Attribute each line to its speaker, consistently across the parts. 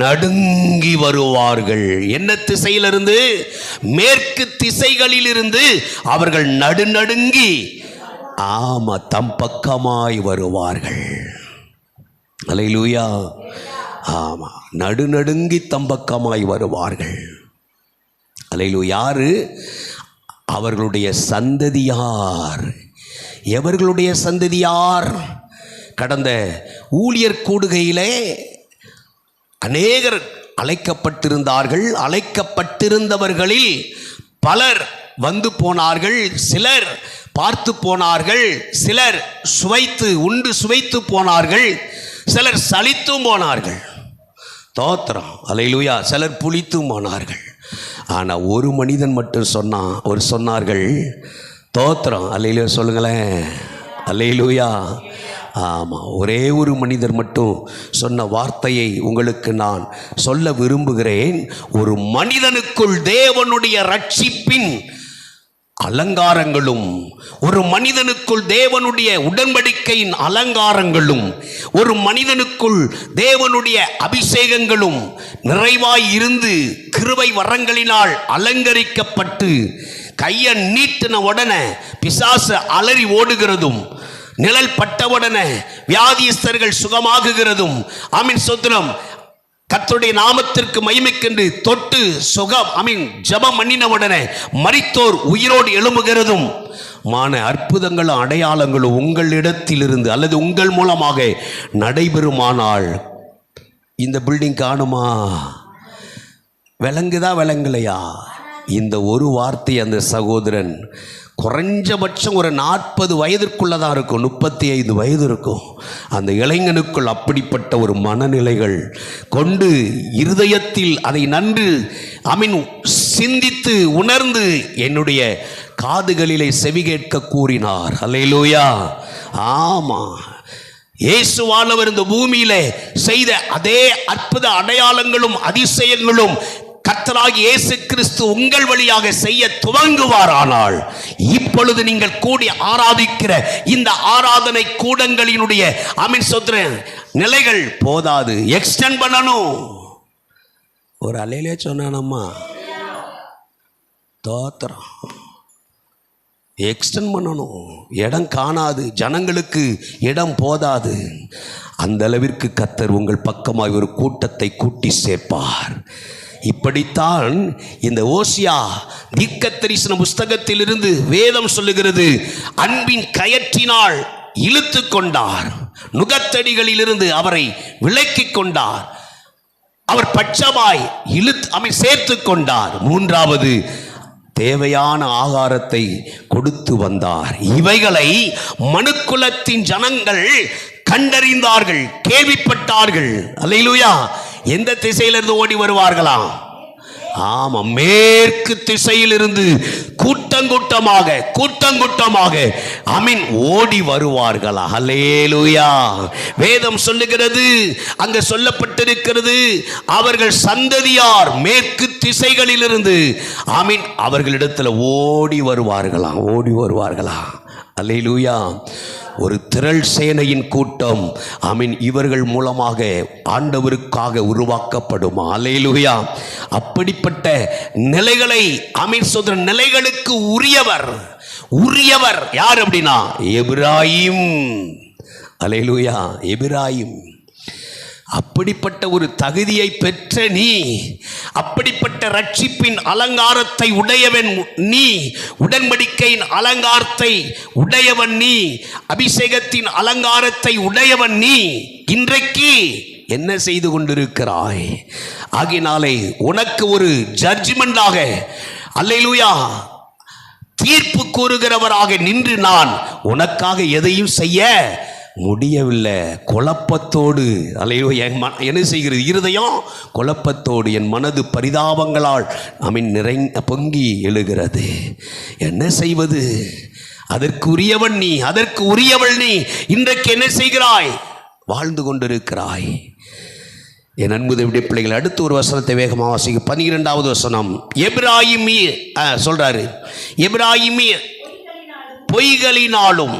Speaker 1: நடுங்கி வருவார்கள். என்ன திசையிலிருந்து? மேற்கு திசைகளிலிருந்து அவர்கள் நடுநடுங்கி தம் பக்கமாய் வருவார்கள். அல்லேலூயா. நடுநடுங்கி தம் பக்கமாய் வருவார்கள். அல்லேலூயா. யாரு? அவர்களுடைய சந்ததியார். எவர்களுடைய சந்ததியார்? கடந்த ஊழியர் கூடுகையிலே அநேகர் அழைக்கப்பட்டிருந்தார்கள். அழைக்கப்பட்டிருந்தவர்களில் பலர் வந்து போனார்கள், சிலர் பார்த்து போனார்கள், சிலர் உண்டு சுவைத்து போனார்கள், சிலர் சலித்தும் போனார்கள். தோத்திரம். அல்லேலூயா. சிலர் புளித்தும் போனார்கள். ஆனால் ஒரு மனிதன் மட்டும் சொன்னார்கள். தோத்திரம். அல்லேலூயா சொல்லுங்களேன். அல்லேலூயா. ஒரே ஒரு மனிதர் மட்டும் சொன்ன வார்த்தையை உங்களுக்கு நான் சொல்ல விரும்புகிறேன். ஒரு மனிதனுக்குள் தேவனுடைய ரட்சிப்பின் அலங்காரங்களும், ஒரு மனிதனுக்குள் தேவனுடைய உடன்படிக்கையின் அலங்காரங்களும், ஒரு மனிதனுக்குள் தேவனுடைய அபிஷேகங்களும் நிறைவாய் இருந்து கிருபை வரங்களினால் அலங்கரிக்கப்பட்டு கையை நீட்டின உடனே பிசாசு அலறி ஓடுகிறதும், நிழல் பட்டவுடனே வியாதியஸ்தர்கள் சுகமாகுகிறதும், ஸ்தோத்திரம், கர்த்தருடைய நாமத்திற்கு மகிமைக்கென்று தொட்டு சுகம் ஜெபம் பண்ணினவுடனே மரித்தோர் உயிரோடு எழும்புகிறதும் அற்புதங்களும் அடையாளங்களும் உங்களிடத்திலிருந்து அல்லது உங்கள் மூலமாக நடைபெறுமானால் இந்த பில்டிங் காணுமா? விளங்குதா விளங்கலையா? இந்த ஒரு வார்த்தை அந்த சகோதரன் குறைஞ்சபட்சம் ஒரு 40 வயதிற்குள்ளதான் இருக்கும், 35 வயது இருக்கும். அந்த இளைஞனுக்குள் அப்படிப்பட்ட ஒரு மனநிலைகள் கொண்டு இருதயத்தில் அதை நன்று சிந்தித்து உணர்ந்து என்னுடைய காதுகளிலே செவி கேட்க கூறினார். அல்லேலூயா. இயேசுவானவர் இந்த பூமியிலே செய்த அதே அற்புத அடையாளங்களும் அதிசயங்களும் கர்த்தராகிய இயேசு கிறிஸ்து உங்கள் வழியாக செய்ய துவங்குவாரானால் இப்பொழுது நீங்கள் கூடி ஆராதிக்கிற இந்த ஆராதனை கூடங்களினுடைய நிலைகள் போதாது, எக்ஸ்டெண்ட் பண்ணணும். ஒரு அலையிலே சொன்னானம்மா, தோத்திரம், எக்ஸ்டெண்ட் பண்ணணும். இடம் காணாது, ஜனங்களுக்கு இடம் போதாது. அந்த அளவிற்கு கர்த்தர் உங்கள் பக்கமாக ஒரு கூட்டத்தை கூட்டி சேர்ப்பார். இப்படித்தான் இந்த ஓசியா தீர்க்கதரிசன புஸ்தகத்திலிருந்து வேதம் சொல்லுகிறது. அன்பின் கயற்றினால் இழுத்து கொண்டார், நுகத்தடிகளிலிருந்து அவரை விலக்கிக் கொண்டார், அவர் பட்சமாய் சேர்த்து கொண்டார். மூன்றாவது, தேவையான ஆகாரத்தை கொடுத்து வந்தார். இவைகளை மனுக்குலத்தின் ஜனங்கள் கண்டறிந்தார்கள், கேள்விப்பட்டார்கள். அல்லேலூயா. எந்த திசையிலிருந்து ஓடி வருவார்களாம்? மேற்கு திசையிலிருந்து கூட்டங்கூட்டமாக ஓடி வருவார்களா? அல்லேலூயா. வேதம் சொல்லுகிறது, அங்க சொல்லப்பட்டிருக்கிறது, அவர்கள் சந்ததியார் மேற்கு திசைகளிலிருந்து அவர்களிடத்தில் ஓடி வருவார்களா. அல்லேலூயா. ஒரு திரள் சேனையின் கூட்டம் இவர்கள் மூலமாக ஆண்டவருக்காக உருவாக்கப்படுமா? அல்லேலூயா. அப்படிப்பட்ட நிலைகளை சொல்ற நிலைகளுக்கு உரியவர் யார் அப்படின்னா எபிராயிம். அல்லேலூயா. எபிராயிம். அப்படிப்பட்ட ஒரு தகுதியை பெற்ற நீ, அப்படிப்பட்ட ரட்சிப்பின் அலங்காரத்தை உடையவன் நீ, உடன்படிக்கையின் அலங்காரத்தை உடையவன் நீ, அபிஷேகத்தின் அலங்காரத்தை உடையவன் நீ, இன்றைக்கு என்ன செய்து கொண்டிருக்கிறாய்? ஆகினாலே உனக்கு ஒரு ஜட்ஜ்மெண்டாக, அல்லேலூயா, தீர்ப்பு கூறுகிறவராக நின்று நான் உனக்காக எதையும் செய்ய முடியவில்லை. குழப்பத்தோடு, அல்லேலூயா, என்ன செய்கிறது? இருதயம் குழப்பத்தோடு, என் மனது பரிதாபங்களால் பொங்கி எழுகிறது. என்ன செய்வது? அதற்கு உரியவன் நீ, அதற்கு உரியவள் நீ. இன்றைக்கு என்ன செய்கிறாய்? வாழ்ந்து கொண்டிருக்கிறாய். என் அன்பு தேவனுடைய பிள்ளைகள், அடுத்து ஒரு வசனத்தை வேகமாக வாசிக்க. 12வது வசனம். எபிராயிமீர் சொல்றாரு, எபிராயிமீர் பொய்களினாலும்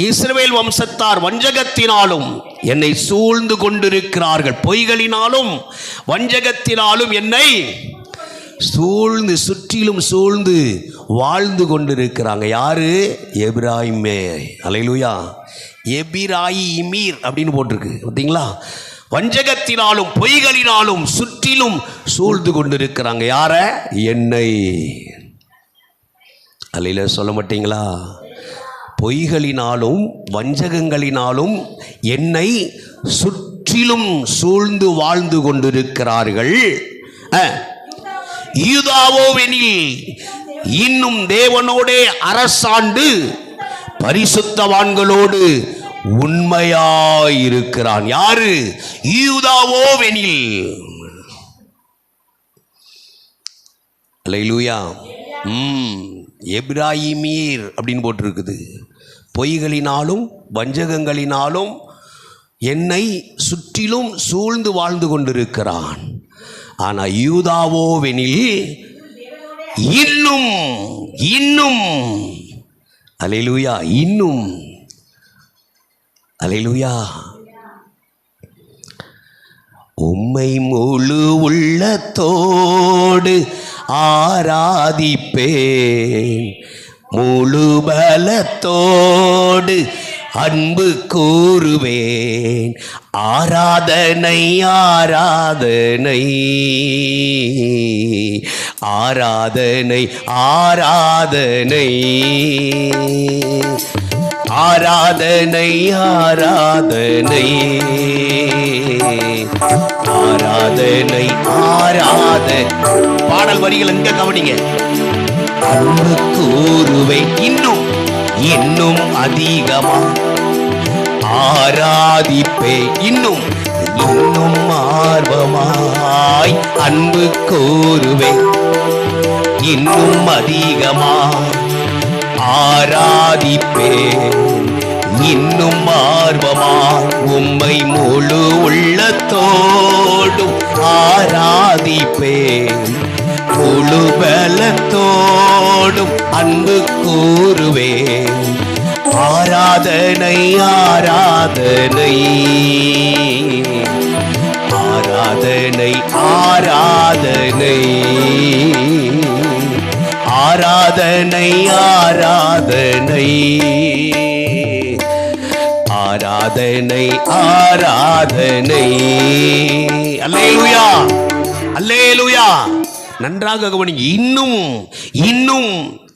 Speaker 1: இஸ்ரவேல் வம்சத்தார் வஞ்சகத்தினாலும் என்னை சூழ்ந்து கொண்டிருக்கிறார்கள். பொய்களினாலும் வஞ்சகத்தினாலும் என்னை சூழ்ந்து, சுற்றிலும் சூழ்ந்து வாழ்ந்து கொண்டிருக்கிறாங்க. யாரு? எபிராயிமே. அல்லேலூயா. எபிராயிமீர் அப்படின்னு போட்டிருக்கு பார்த்தீங்களா? வஞ்சகத்தினாலும் பொய்களினாலும் சுற்றிலும் சூழ்ந்து கொண்டிருக்கிறாங்க. யார? என்னை. அல்லேலூயா சொல்ல மாட்டீங்களா? பொய்களினாலும் வஞ்சகங்களினாலும் என்னை சுற்றிலும் சூழ்ந்து வாழ்ந்து கொண்டிருக்கிறார்கள். யூதாவோவெனில் இன்னும் தேவனோடே அரசாண்டு பரிசுத்தவான்களோடு உண்மையாயிருக்கிறான். யாரு? யூதாவோவெனில். அல்லேலூயா. எபிராயிமீர் அப்படின்னு போட்டிருக்குது. பொய்களினாலும் வஞ்சகங்களினாலும் என்னை சுற்றிலும் சூழ்ந்து வாழ்ந்து கொண்டிருக்கிறான். ஆனால் யூதாவோவெனில் இன்னும் இன்னும் அல்லேலூயா இன்னும் அல்லேலூயா உம்மை முழு உள்ளத்தோடு ஆராதிப்பேன், முழு பலத்தோடு அன்பு கூறுவேன். ஆராதனை ஆராதனை ஆராதனை ஆராதனை ஆராதனை ஆராதனை ஆராதனை ஆராதனை. பாடல் வரிகள் எங்க கவனிங்க. அன்பு கூறுவேன், இன்னும் இன்னும் அதிகமா ஆராதிப்பே, இன்னும் இன்னும் ஆர்வமாய் அன்பு கூறுவேன், இன்னும் அதிகமா ஆராதிப்பேன், இன்னும் ஆர்வமாய் உம்மை முழு உள்ளத்தோடும் ஆராதிப்பேன், முழு பலத்தோடும் அன்பு கூறுவேன். ஆராதனை ஆராதனை ஆராதனை ஆராதனை ஆராதனை ஆராதனை ஆராதனை ஆராதனை. அல்லேலூயா அல்லேலூயா. நன்றாக கவனிங்க. இன்னும் இன்னும்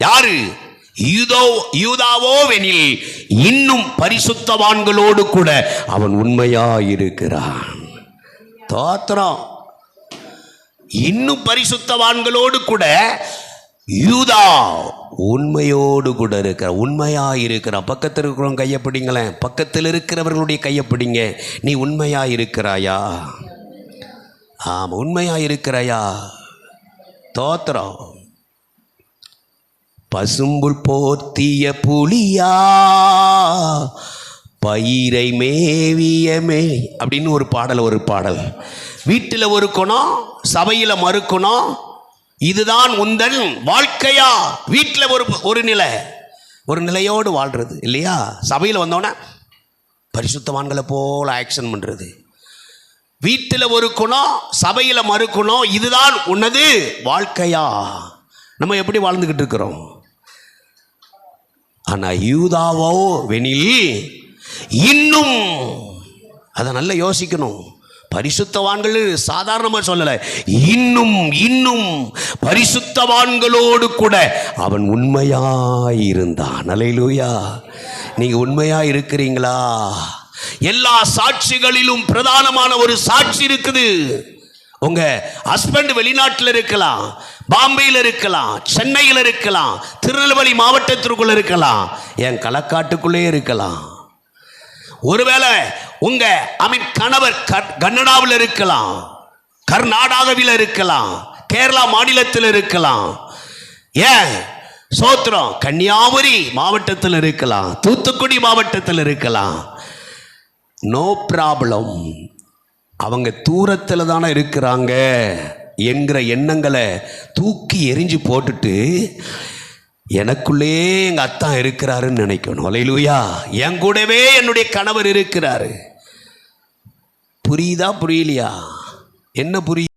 Speaker 1: யாரு? யூதாவோவெனில் இன்னும் பரிசுத்தவான்களோடு கூட அவன் உண்மையாயிருக்கிறான். தோத்திரம். இன்னும் பரிசுத்தவான்களோடு கூட யூதா உண்மையோடு கூட இருக்கிற, உண்மையாயிருக்கிறான். பக்கத்தில் இருக்கிறவங்க கையை பிடிங்களேன், பக்கத்தில் இருக்கிறவர்களுடைய கையை பிடிங்க. நீ உண்மையாயிருக்கிறாயா? ஆமாம், உண்மையாயிருக்கிறாயா? தோத்திரம். பசும்புல் போர்த்திய புலியா பயிரை மேவியமே அப்படின்னு ஒரு பாடல். வீட்டில் ஒரு குணம், சபையில் மறுக்கணும். இதுதான் உந்தன் வாழ்க்கையா? வீட்டில் ஒரு நிலையோடு வாழ்றது இல்லையா? சபையில் வந்தோன்னே பரிசுத்தவான்களை போல ஆக்ஷன் பண்ணுறது. வீட்டில் ஒரு குணம், சபையில் மறுக்கணும். இதுதான் உன்னது வாழ்க்கையா? நம்ம எப்படி வாழ்ந்துக்கிட்டு இருக்கிறோம்? ஆனால் யூதாவோ வெனில் இன்னும், அதை நல்லா யோசிக்கணும். பரிசுத்தவான்கள் சாதாரணமாக சொல்லலை, இன்னும் இன்னும் பரிசுத்தவான்களோடு கூட அவன் உண்மையாயிருந்தான். அல்லேலூயா. நீங்க உண்மையா இருக்கிறீங்களா? எல்லா சாட்சிகளிலும் பிரதானமான ஒரு சாட்சி இருக்குது. உங்க ஹஸ்பண்ட் வெளிநாட்டில் இருக்கலாம், பாம்பேயில் இருக்கலாம், சென்னையில் இருக்கலாம், திருநெல்வேலி மாவட்டத்திற்குள்ள இருக்கலாம், என் களக்காட்டுக்குள்ளே இருக்கலாம். ஒருவேளை உங்க கணவர் கன்னடாவில் இருக்கலாம், கர்நாடகாவில் இருக்கலாம், கேரளா மாநிலத்தில் இருக்கலாம், ஏன் சோத்திரம் கன்னியாகுமரி மாவட்டத்தில் இருக்கலாம், தூத்துக்குடி மாவட்டத்தில் இருக்கலாம். No problem. அவங்க தூரத்தில் தானே இருக்கிறாங்க என்கிற எண்ணங்களை தூக்கி எரிஞ்சு போட்டுட்டு எனக்குள்ளே எங்கள் அத்தான் இருக்கிறாருன்னு நினைக்கணும். அல்லேலூயா. என் கூடவே என்னுடைய கணவர் இருக்கிறாரு. புரியுதா புரியலையா? என்ன புரியுது?